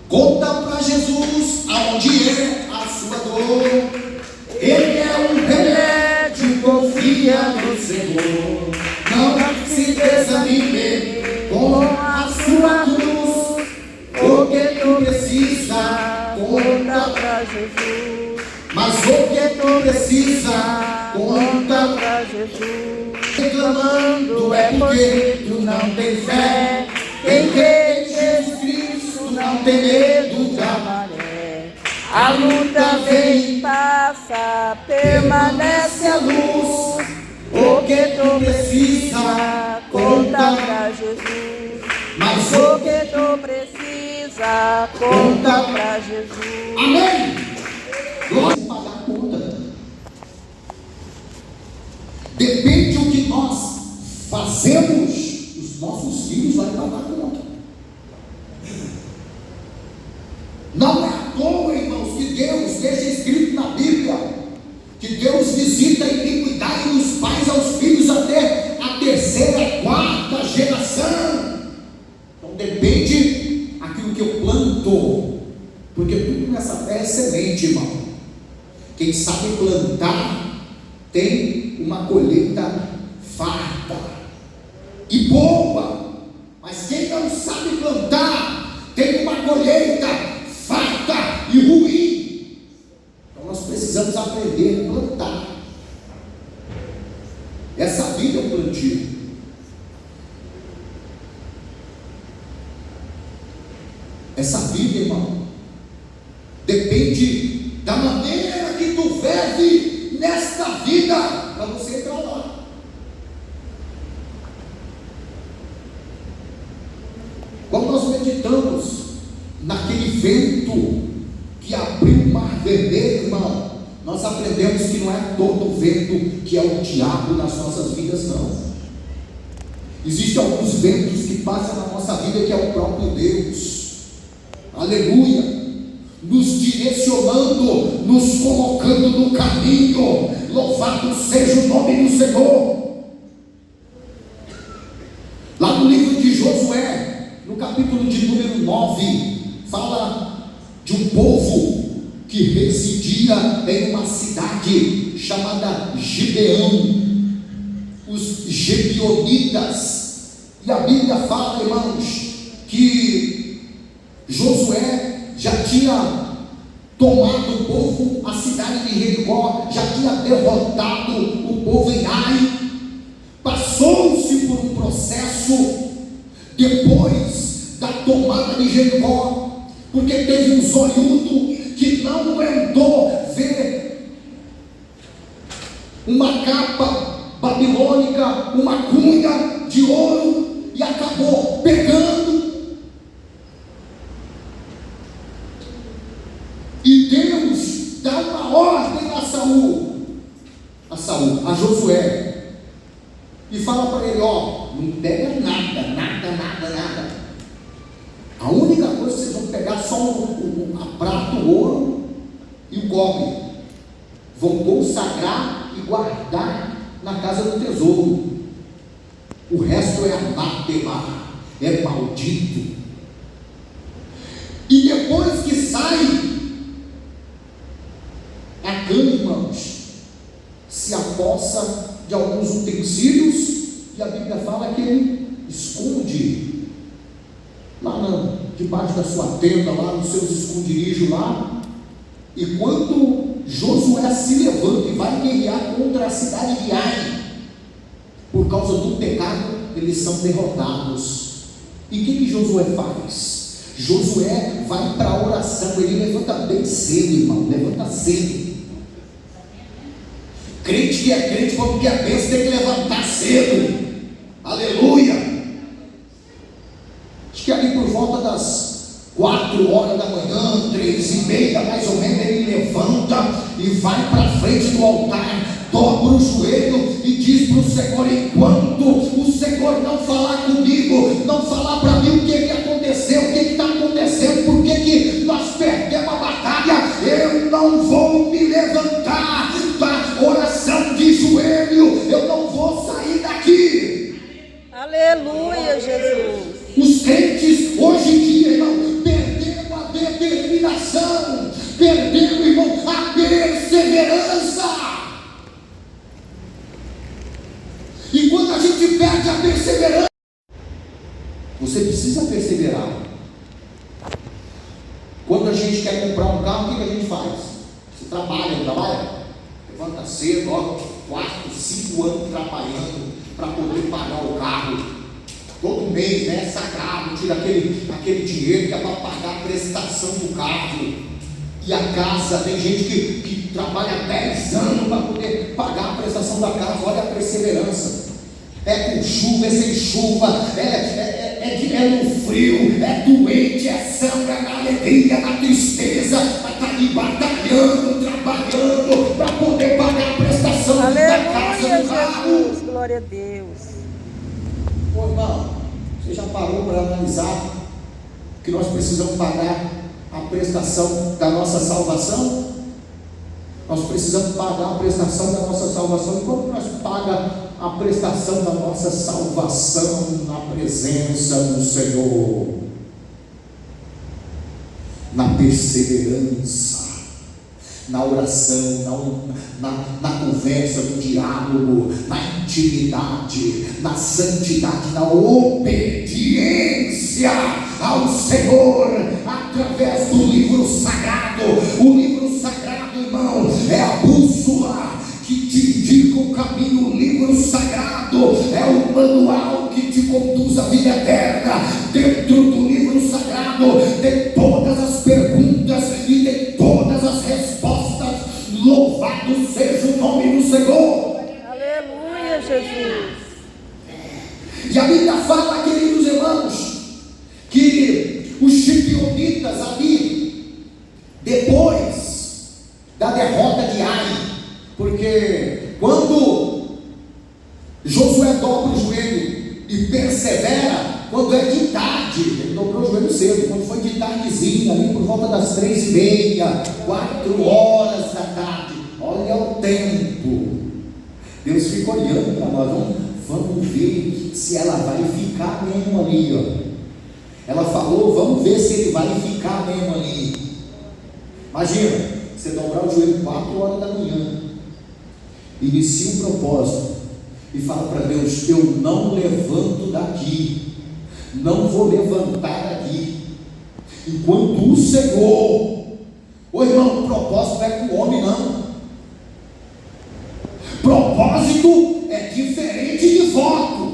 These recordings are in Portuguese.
Conta para Jesus aonde é a sua dor. Ele é um remédio, confia no Senhor. Não se desanime com a sua cruz. O que tu precisa, conta para Jesus. Mas o que tu precisa, conta para Jesus. Reclamando é porque tu não tem fé. Quem crê em Jesus Cristo não tem medo da maré. A luta vem e passa, permanece a luz. O que tu precisa, Conta pra Jesus. mas O que tu precisa, conta pra Jesus. amém. Glória a pagar a conta. Depende do que nós fazemos, os nossos filhos vão pagar a conta. Não é à toa, irmãos, que Deus deixa escrito na Bíblia que Deus visita a iniquidade dos pais aos filhos até a terceira, quarta geração. Então depende aquilo que eu planto, porque tudo nessa terra é semente, irmão. Quem sabe plantar tem uma colheita farta e boa, mas quem não sabe plantar tem uma colheita farta e ruim. Então nós precisamos aprender a plantar. Essa vida é um plantio. Essa vida, irmão, depende da maneira que tu vive nesta vida para você entrar lá. Quando nós meditamos naquele vento que abriu o mar vermelho, irmão, nós aprendemos que não é todo vento que é o diabo nas nossas vidas, não. Existem alguns ventos que passam na nossa vida que é o próprio Deus. Aleluia, nos direcionando, nos colocando no caminho. Louvado seja o nome do Senhor. Lá no livro de Josué, no capítulo de número 9, fala de um povo que residia em uma cidade chamada Gibeão, os Gibeonitas. E a Bíblia fala, irmãos, que Josué já tinha tomado o povo, a cidade de Jericó, já tinha derrotado o povo em Ai. Passou-se por um processo depois da tomada de Jericó, porque teve um zoiudo que não aguentou ver uma capa babilônica, uma cunha de ouro, e acabou pegando. E Deus dá uma ordem a Josué, e fala para ele: ó, não pega nada. A única coisa que vocês vão pegar é só a prata, o ouro e o cobre. Vão consagrar e guardar na casa do tesouro. O resto é anátema, é maldito. E depois que sai, Acã, irmãos, se apossa de alguns utensílios, e a Bíblia fala que ele esconde lá debaixo da sua tenda, lá nos seus esconderijos lá. E quando Josué se levanta e vai guerrear contra a cidade de Ai, por causa do pecado, eles são derrotados. E o que Josué faz? Josué vai para a oração. Ele levanta bem cedo, irmão, levanta cedo. Crente que é crente, como que é bênção, tem que levantar cedo. Aleluia. Acho que ali por volta das 4 horas da manhã, 3:30 mais ou menos, ele levanta e vai para frente do altar, dobra o joelho e diz para o Senhor: enquanto o Senhor não falar comigo, não falar para mim o que aconteceu, o que está acontecendo, por que nós perdemos a batalha, eu não vou me levantar da oração de joelho, eu não vou sair daqui. Aleluia, Jesus. Os crentes hoje em dia, irmão, perderam a precisa perseverar. Quando a gente quer comprar um carro, o que a gente faz? Você trabalha, não trabalha? Levanta cedo, 4, 5 anos trabalhando para poder pagar o carro. Todo mês, né? Sagrado, tira aquele dinheiro que é para pagar a prestação do carro. E a casa, tem gente que trabalha 10 anos para poder pagar a prestação da casa. Olha a perseverança. É com chuva, é sem chuva, é no frio, é doente, é sangue, é na alegria, na tristeza, mas está ali batalhando, trabalhando para poder pagar a prestação da casa do carro. Jesus, glória a Deus. Pô, irmão, você já parou para analisar que nós precisamos pagar a prestação da nossa salvação? Nós precisamos pagar a prestação da nossa salvação. E quando nós pagamos a prestação da nossa salvação na presença do Senhor, na perseverança, na oração, na conversa, no diálogo, na intimidade, na santidade, na obediência ao Senhor, através do livro sagrado. O livro sagrado, irmão, é a bússola que te indica o caminho. O livro sagrado é o manual que te conduz à vida eterna. Dentro do livro sagrado tem todas as perguntas e tem todas as respostas. Louvado seja o nome do Senhor. Aleluia, Jesus. E a Bíblia fala, queridos irmãos, que os gibeonitas ali, depois da derrota de Ai, porque quando Josué dobra o joelho e persevera, quando é de tarde, ele dobrou o joelho cedo, quando foi de tardezinha, ali por volta das 3:30, 4 horas da tarde, olha o tempo, Deus fica olhando para nós, vamos ver se ela vai ficar mesmo ali, ó. Ela falou, vamos ver se ele vai ficar mesmo ali. Imagina, você dobrar o joelho 4 horas da manhã, inicia um propósito e fala para Deus: eu não levanto daqui, não vou levantar daqui enquanto o Senhor. Ô irmão, propósito não é com o homem, não. Propósito é diferente de voto.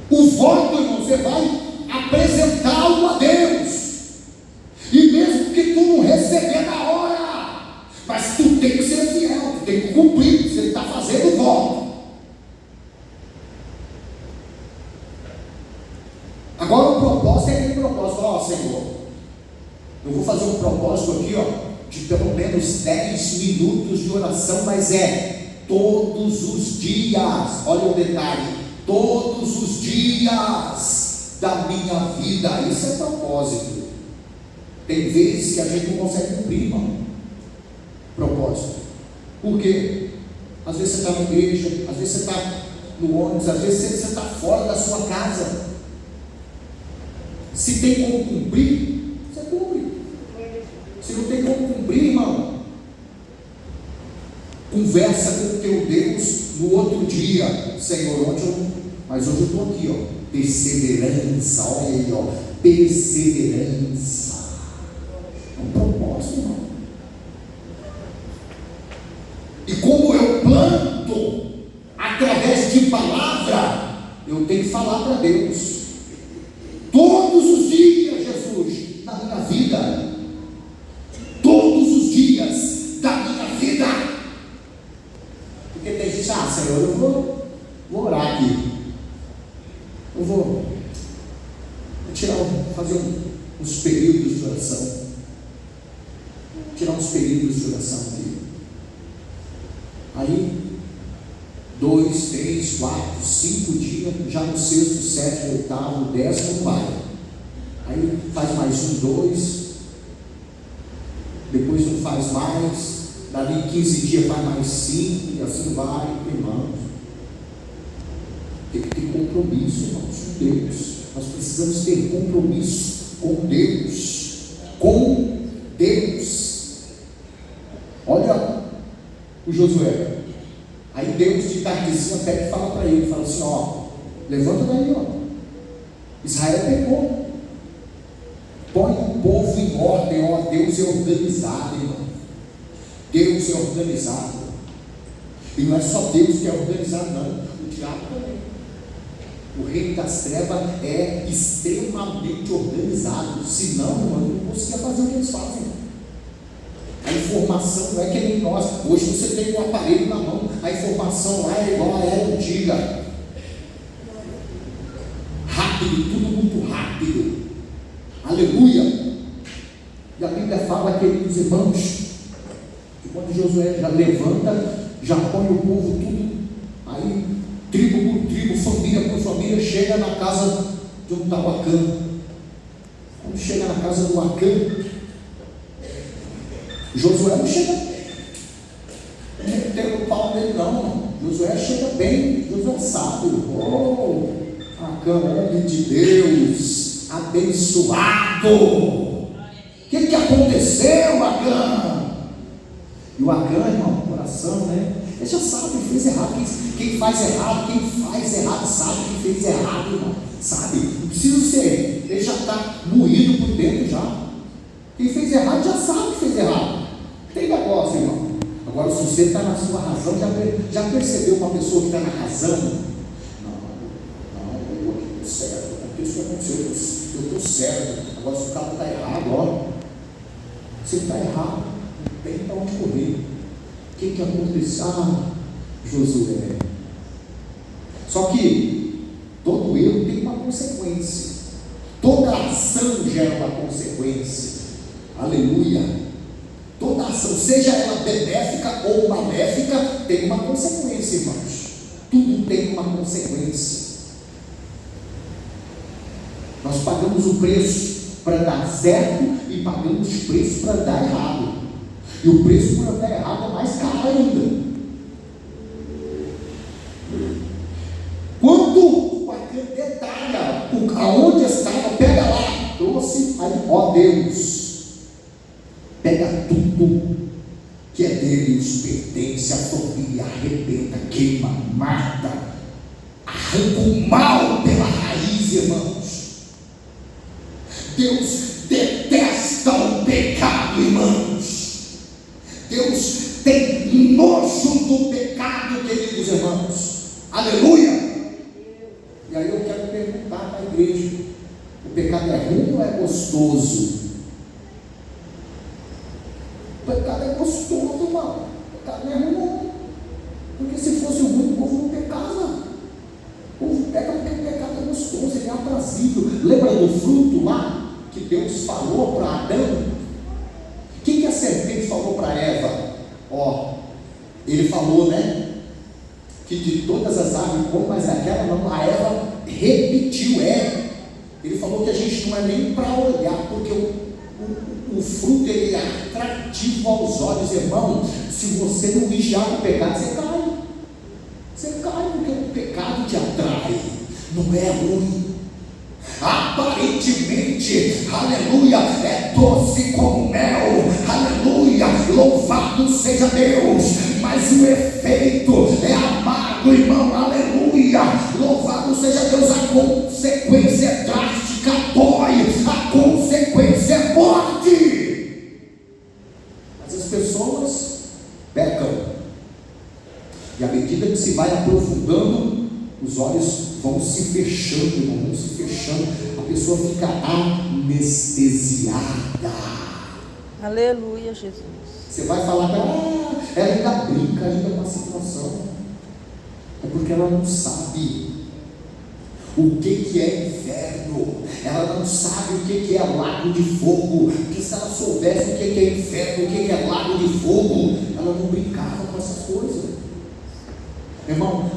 O voto, irmão, você vai apresentar algo a Deus, e mesmo que tu não receber na hora, mas tu tem que ser fiel, tu tem que cumprir, você está fazendo o voto. Agora o propósito é aquele propósito, ó Senhor, eu vou fazer um propósito aqui, ó, de pelo menos 10 minutos de oração, mas é todos os dias, olha o detalhe, todos os dias da minha vida. Isso é propósito. Tem vezes que a gente não consegue cumprir, irmão, propósito. Por quê? Às vezes você está na igreja, às vezes você está no ônibus, às vezes você está fora da sua casa. Se tem como cumprir, você cumpre. Se não tem como cumprir, irmão, conversa com o teu Deus no outro dia. Senhor, mas hoje eu estou aqui, ó. Perseverança, olha aí, ó. Perseverança. É um propósito, irmão. E como eu planto através de palavra, eu tenho que falar para Deus todos os dias, Jesus, na minha vida. Todos os dias da minha vida. Porque tem gente, Senhor, eu vou orar aqui. Eu vou fazer uns períodos de oração. Tirar uns períodos de oração aqui. Aí, 2, 3, 4, 5 dias, já no 6º, 7º, 8º, 10º não vai. Aí faz mais 1, 2, depois não faz mais, dali 15 dias faz mais 5, e assim vai, irmãos. Tem que ter compromisso, irmãos, com Deus. Nós precisamos ter compromisso com Deus. Com Deus. Olha o Josué. Aí Deus de tardezinha até que fala para ele, fala assim, ó, Levanta daí, ó. Israel pecou. Põe o povo em ordem, ó. Deus é organizado, irmão. Deus é organizado. E não é só Deus que é organizado, não. O diabo também. O reino das trevas é extremamente organizado. Senão, irmão, não conseguia fazer o que eles fazem. A informação não é que nem nós. Hoje você tem um aparelho na mão. A informação lá é igual a era antiga. Rápido, tudo muito rápido. Aleluia. E a Bíblia fala, queridos irmãos, que quando Josué já levanta, já põe o povo tudo, aí tribo por tribo, família por família, chega na casa de um tal Acã. Quando chega na casa do Acã, Josué não chega metendo o pau nele, não. Josué chega bem, Josué sabe. Oh, Acã, homem de Deus, abençoado. O que aconteceu, Acã? E o Acã, irmão, coração, né? Ele já sabe que fez errado. Quem faz errado sabe que fez errado, irmão. Sabe? Não precisa ser. Ele já está moído por dentro já. Quem fez errado já sabe que fez errado. Tem negócio, irmão. Agora, se você está na sua razão, já percebeu uma pessoa que está na razão? Não, eu estou certo. Isso que aconteceu, eu estou certo. Agora, se o cara está errado, ó. Se ele está errado, não tem para onde correr. O que aconteceu? Josué. Só que todo erro tem uma consequência. Toda ação gera uma consequência. Aleluia. Toda ação, seja ela benéfica ou maléfica, tem uma consequência, irmãos. Tudo tem uma consequência. Nós pagamos o preço para dar certo e pagamos o preço para dar errado. E o preço para dar errado é mais caro ainda. Quando o Acã detalha aonde estava, pega lá, trouxe, aí, ó Deus, pega tudo que é dele, os pertence à família, arrebenta, queima, mata, arranca o mal pela raiz, irmãos. Deus detesta o pecado, irmãos. Deus tem nojo do pecado, queridos irmãos. Aleluia. E aí eu quero perguntar para a igreja: o pecado é ruim ou é gostoso? O pecado é gostoso, irmão. O pecado não é ruim, não. Porque se fosse ruim, o povo não pecava. O povo peca porque o pecado é gostoso, ele é aprazível. Lembra do fruto lá que Deus falou para Adão? O que a serpente falou para Eva? Ó, ele falou, né? Que de todas as árvores come, mas aquela não. A Eva repetiu, ele falou que a gente não é nem para olhar, porque o fruto ele é atrativo aos olhos, irmão. Se você não vigiar o pecado, você cai, porque o pecado te atrai, não é ruim. Aparentemente, aleluia, é doce como mel, aleluia, louvado seja Deus, mas o efeito é amargo, irmão, aleluia, louvado seja Deus. A consequência é drástica, dói, a consequência é morte. Mas as pessoas pecam, e à medida que se vai aprofundando, os olhos vão se fechando, irmão, vão se fechando, a pessoa fica anestesiada. Aleluia, Jesus. Você vai falar para ela ainda brinca ainda com a situação. É porque ela não sabe o que é inferno. Ela não sabe o que é lago de fogo. Porque se ela soubesse o que é inferno, o que é lago de fogo, ela não brincava com essas coisas. Irmão,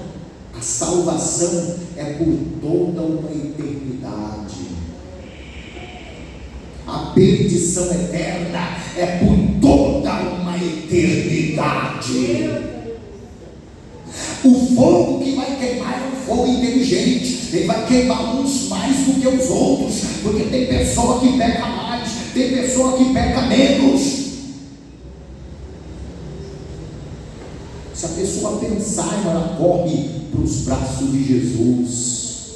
a salvação é por toda uma eternidade. A perdição eterna é por toda uma eternidade. O fogo que vai queimar é um fogo inteligente. Ele vai queimar uns mais do que os outros, porque tem pessoa que peca mais, tem pessoa que peca menos. Se a pessoa pensar, ela corre para os braços de Jesus.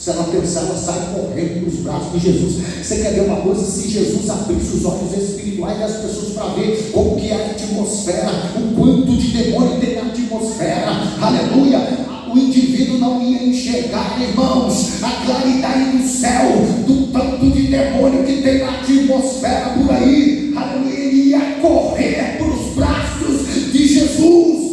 Se ela pensar, ela sai correndo para os braços de Jesus. Você quer ver uma coisa? Se Jesus abrisse os olhos espirituais das pessoas para ver como que é a atmosfera, o quanto de demônio tem na atmosfera, aleluia, o indivíduo não ia enxergar, irmãos, a claridade do céu, do tanto de demônio que tem na atmosfera por aí, aleluia, ele ia correr para os braços de Jesus.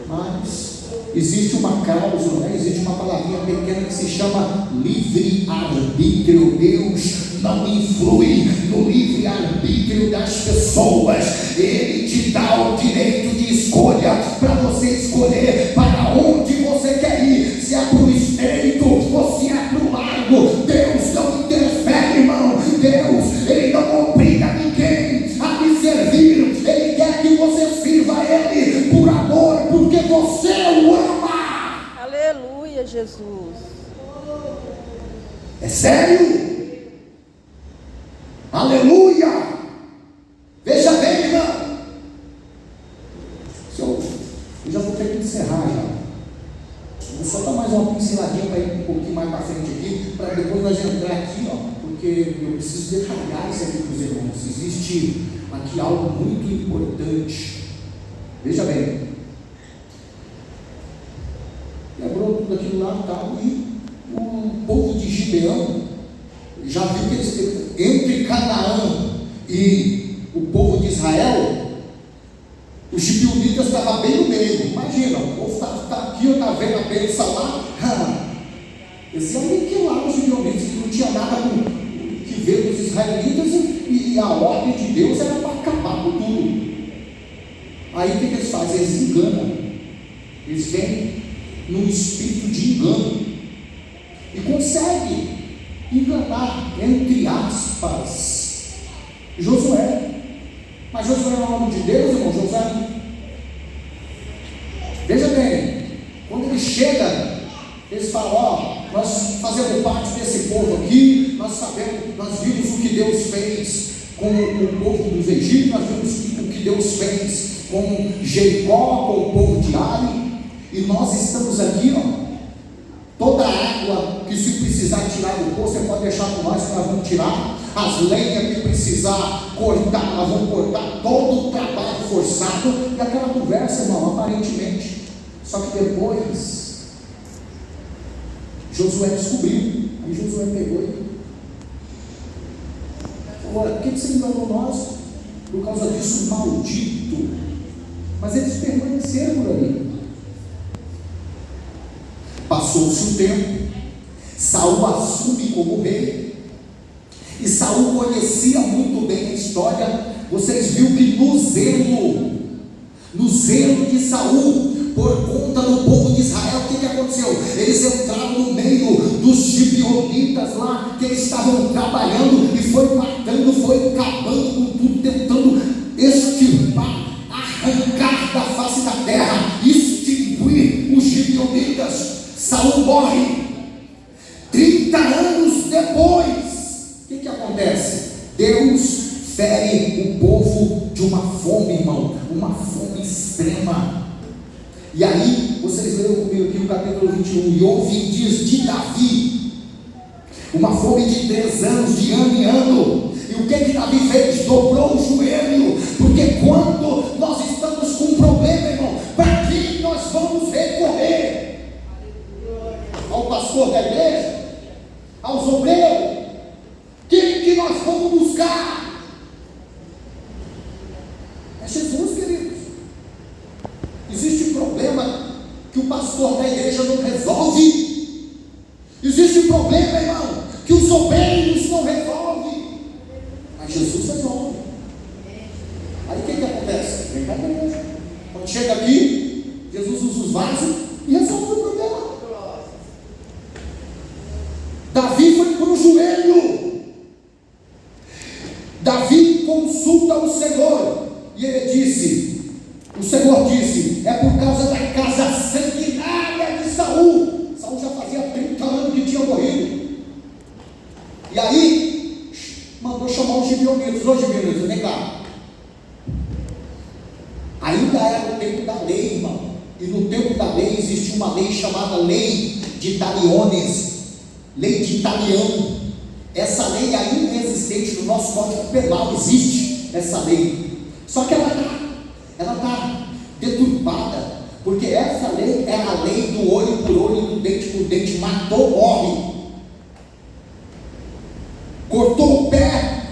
Mas existe uma cláusula, né? Existe uma palavrinha pequena que se chama livre-arbítrio. Deus não influi no livre-arbítrio das pessoas. Ele te dá o direito de escolha para você escolher para onde você quer ir, se é para o estreito ou se é para o largo. Deus não interfere, irmão. Deus, Ele não obriga ninguém a lhe servir. Ele quer que você sirva a Ele por amor, porque você o ama. Aleluia, Jesus. É sério? Aleluia! Veja bem, irmão. Eu já vou ter que encerrar já. Vou só dar mais uma pinceladinha para ir um pouquinho mais para frente aqui, para depois nós entrar aqui, ó, porque eu preciso detalhar isso aqui para os irmãos. Existe aqui algo muito importante. Veja bem. Quebrou tudo aquilo lá e tal, e o povo de Gibeão já viu que eles, entre Canaã e o povo de Israel, os gibeonitas estavam bem no meio. Imagina, o povo está aqui, está vendo a bênção lá. Eles iam aniquilar os gibeonitas, que não tinha nada que ver com os israelitas, e a ordem de Deus era para acabar com tudo. Aí o que eles fazem? Eles enganam. Eles vêm num espírito de engano e conseguem enganar, entre aspas, Josué. Mas Josué é o nome de Deus, irmão. Josué, veja bem, quando ele chega, eles falam: ó, nós fazemos parte desse povo aqui, nós sabemos, nós vimos o que Deus fez com o povo dos egípcios, nós vimos o que Deus fez com Jericó, com o povo de Ai, e nós estamos aqui, ó. Toda a água que se precisar tirar do poço, você pode deixar com nós, que nós vamos tirar. As lenhas que precisar cortar, nós vamos cortar. Todo o trabalho forçado. E aquela conversa, irmão, aparentemente. Só que depois Josué descobriu. Aí Josué pegou e falou: por que você enganou nós? Por causa disso, maldito. Mas eles permaneceram por ali. Passou-se o tempo, Saul assume como rei, e Saul conhecia muito bem a história. Vocês viram que no zelo de Saul, por conta do povo de Israel, o que aconteceu? Eles entraram no meio dos gibeonitas lá, que eles estavam trabalhando, e foi matando, foi acabando com tudo, tentando extirpar, arrancar da face da terra, extinguir os gibeonitas. Saul morre. 30 anos depois, o que acontece? Deus fere o povo de uma fome, irmão, uma fome extrema. E aí, vocês leram comigo aqui o capítulo 21, e houve dias de Davi, uma fome de 3 anos, de ano em ano. E o que Davi fez? Dobrou o joelho, porque quando nós estamos com um problema, irmão, para quem nós vamos recorrer? Ao pastor da igreja? Aos obreiros? Quem que nós vamos buscar? É Jesus, queridos. Existe problema que o pastor da igreja não resolve. Existe problema, irmão, que os obreiros não resolvem. Mas Jesus resolve. Aí o que acontece? Vem para a igreja. Quando chega aqui, Jesus usa os vasos e resolve o problema. Davi foi para o joelho. Davi consulta o Senhor, e ele disse: o Senhor disse, é por causa da casa sanguinária de Saul. Saul já fazia 30 anos que tinha morrido. E aí mandou chamar os gibeonitas. Ô gibeonitas, vem cá. Ainda era o tempo da lei, irmão. E no tempo da lei existia uma lei chamada lei de taliones, lei de talião. Essa lei ainda é existente no nosso Código Penal, existe essa lei, só que ela está deturpada, porque essa lei é a lei do olho por olho, do dente por dente, matou, morre. Cortou o pé,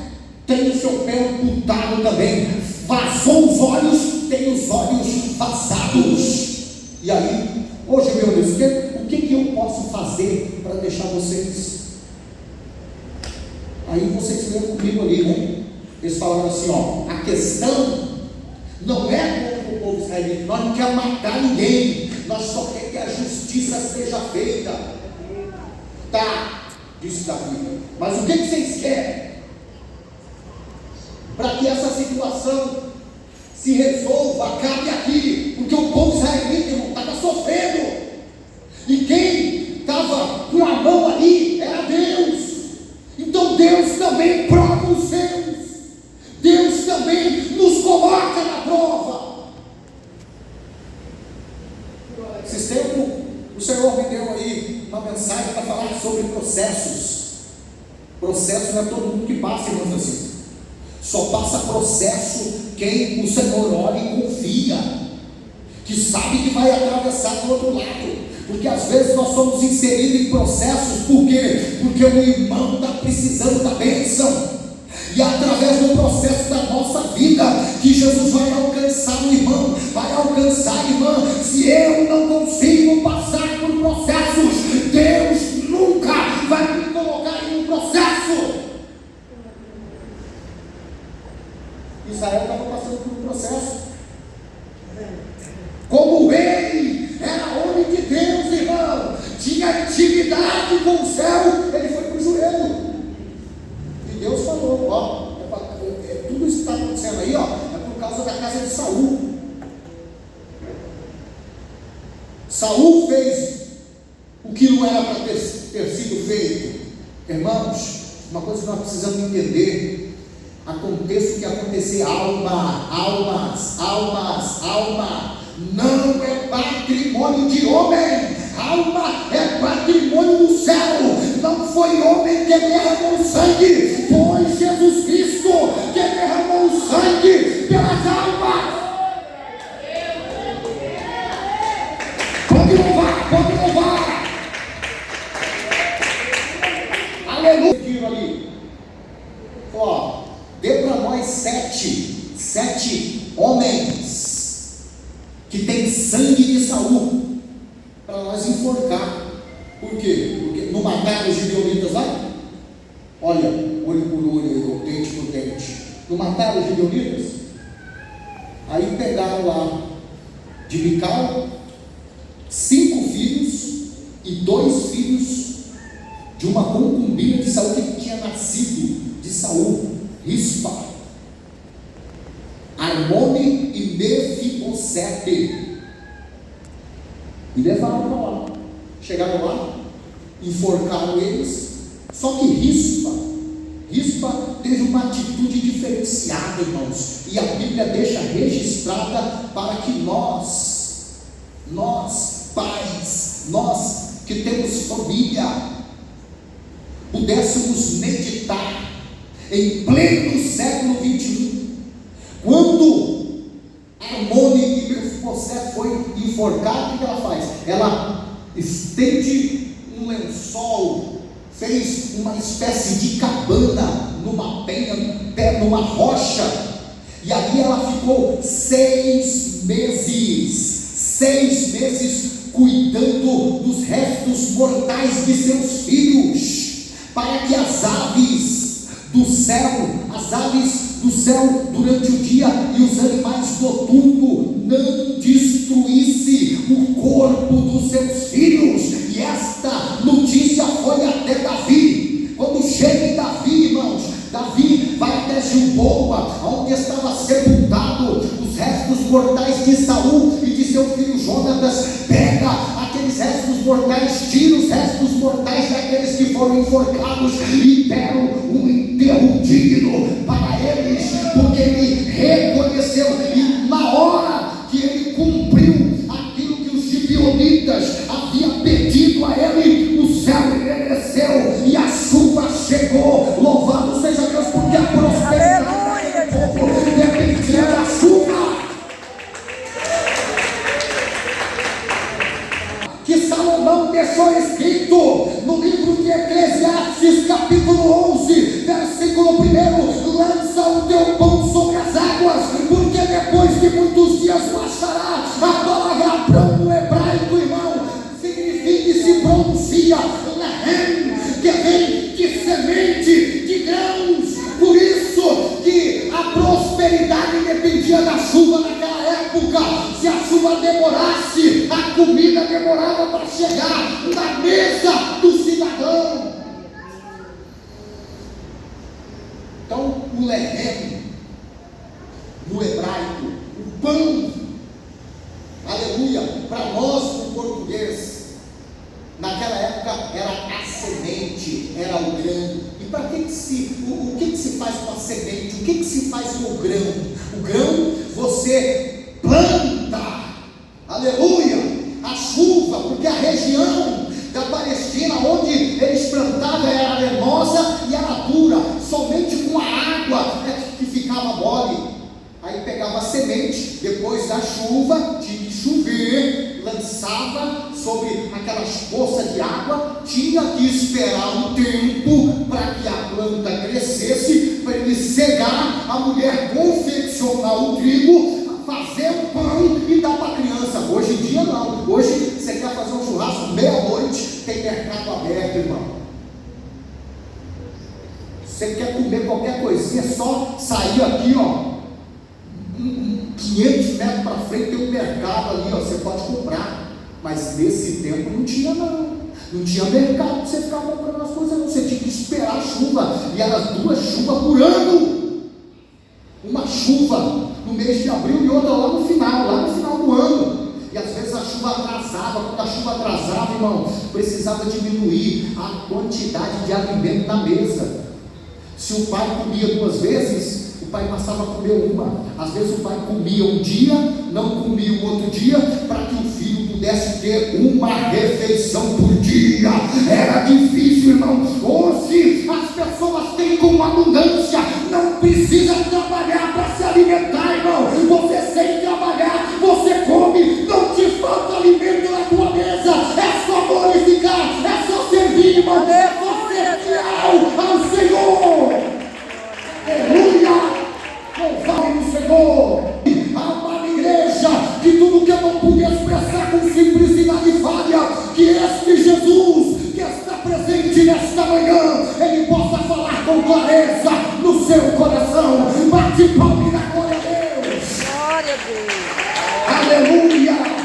tem o seu pé amputado também. Vazou os olhos, tem os olhos vazados. E aí, hoje, meu Deus, o que eu posso fazer para deixar vocês? Aí vocês leram comigo ali, né? Eles falaram assim, ó, a questão não é contra o povo israelita, nós não queremos matar ninguém, nós só queremos que a justiça seja feita. Tá, disse Davi, mas o que vocês querem? Para que essa situação se resolva, acabe aqui, porque o povo israelita, irmão, estava sofrendo, e quem estava com a mão ali era Deus. Então Deus também prova os seus, Deus também nos coloca na prova. Esses tempos o Senhor me deu aí uma mensagem para falar sobre processos. Processo não é todo mundo que passa, irmãos, assim. Só passa processo quem o Senhor olha e confia, que sabe que vai atravessar do outro lado. Porque às vezes nós somos inseridos em processos, por quê? Porque o irmão está precisando da bênção, e através do processo da nossa vida, que Jesus vai alcançar o irmão, vai alcançar a irmã. Se eu não consigo passar por processos, Deus nunca vai me colocar em um processo. Israel estava passando por um processo, como rei, era homem de Deus, irmão, tinha intimidade com o céu, ele foi para o joelho, e Deus falou, ó, tudo isso que está acontecendo aí, ó, é por causa da casa de Saul. Saul fez o que não era para ter sido feito. Irmãos, uma coisa que nós precisamos entender: aconteça o que acontecer, alma não é patrimônio de homem, alma é patrimônio do céu. Não foi homem que derramou sangue, foi Jesus Cristo que derramou sangue pelas almas. Pode louvar, aleluia. Ali, ó, dê para nós sete homens que tem sangue de Saul, para nós enforcar. Por quê? Porque não mataram os gibeonitas lá? Olha, olho por olho, dente por dente. Não mataram os gibeonitas? Aí pegaram lá de Mical 5 filhos e 2 filhos de uma concubina de Saul que tinha nascido de Saul, Rispa, Armone e Mefibosete, e levaram para lá. Chegaram lá, enforcaram eles. Só que Rispa teve uma atitude diferenciada, irmãos, e a Bíblia deixa registrada para que nós pais, nós que temos família, pudéssemos meditar em pleno século 21, quando Armone e Mefibosete foi enforcado. O que ela faz? Ela estende um lençol, fez uma espécie de cabana numa penha, numa rocha, e ali ela ficou 6 meses cuidando dos restos mortais de seus filhos, para que as aves do céu durante o dia e os animais noturnos não destruíssem o corpo dos seus filhos. E esta notícia foi até Davi. Quando chega em Davi, irmãos, Davi vai até Gilboa, onde estava sepultado os restos mortais de Saul e de seu filho Jonatas. Pega aqueles restos mortais, tira os restos mortais daqueles que foram enforcados e deram um enterro digno para eles, porque ele reconheceu, e na hora que ele cumpriu aquilo que os gibeonitas haviam pedido a ele, escrito no livro de Eclesiastes, capítulo 11, versículo 1: lança o teu pão sobre as águas, porque depois de muitos dias baixará. A palavra pão no hebraico, irmão, significa e se pronuncia lehem, que vem de semente, de grãos. Por isso que a prosperidade dependia da chuva naquela época. Se a chuva demorasse, a comida demorava para chegar na mesa do cidadão. Então, o lehem, no hebraico, o pão, aleluia, para nós no português, naquela época era a semente, era o grão. E para que o que se faz com a semente? O que se faz com o grão? O grão você planta, aleluia, a chuva, porque a região da Palestina onde eles plantavam era arenosa e era dura, somente com a água é que ficava mole. Aí pegava a semente, depois da chuva, tinha que chover, lançava sobre aquelas poças de água, tinha que esperar um tempo para que a planta crescesse, para ele cegar, a mulher confeccionar o trigo, fazer o pão e dar para a criança. Hoje em dia não, hoje você quer fazer um churrasco meia-noite, tem mercado aberto, irmão. Você quer comer qualquer coisinha, é só sair aqui, ó, 500 metros para frente tem um mercado ali, ó, você pode comprar. Mas nesse tempo não tinha não tinha mercado para você ficar comprando as coisas, não. Você tinha que esperar a chuva, e eram 2 chuvas por ano. Uma chuva no mês de abril e outra lá no final do ano. E às vezes a chuva atrasava. Quando a chuva atrasava, irmão, precisava diminuir a quantidade de alimento na mesa. Se o pai comia 2 vezes, o pai passava a comer uma. Às vezes o pai comia um dia, não comia o outro dia, para que o filho pudesse ter uma refeição por dia. Era difícil, irmão. Hoje as pessoas têm com abundância, não precisa trabalhar para se alimentar, irmão. Você sem trabalhar, você come, não te falta alimento na tua mesa. É só glorificar, é só servir, irmão. É você fiel ao Senhor. Aleluia! Louvai o Senhor. Amada igreja, que tudo que eu não pude expressar com simplicidade falha, que este Jesus que está presente nesta manhã, ele possa falar com clareza no seu coração. Bate palma e dá glória a Deus. Glória a Deus. Aleluia.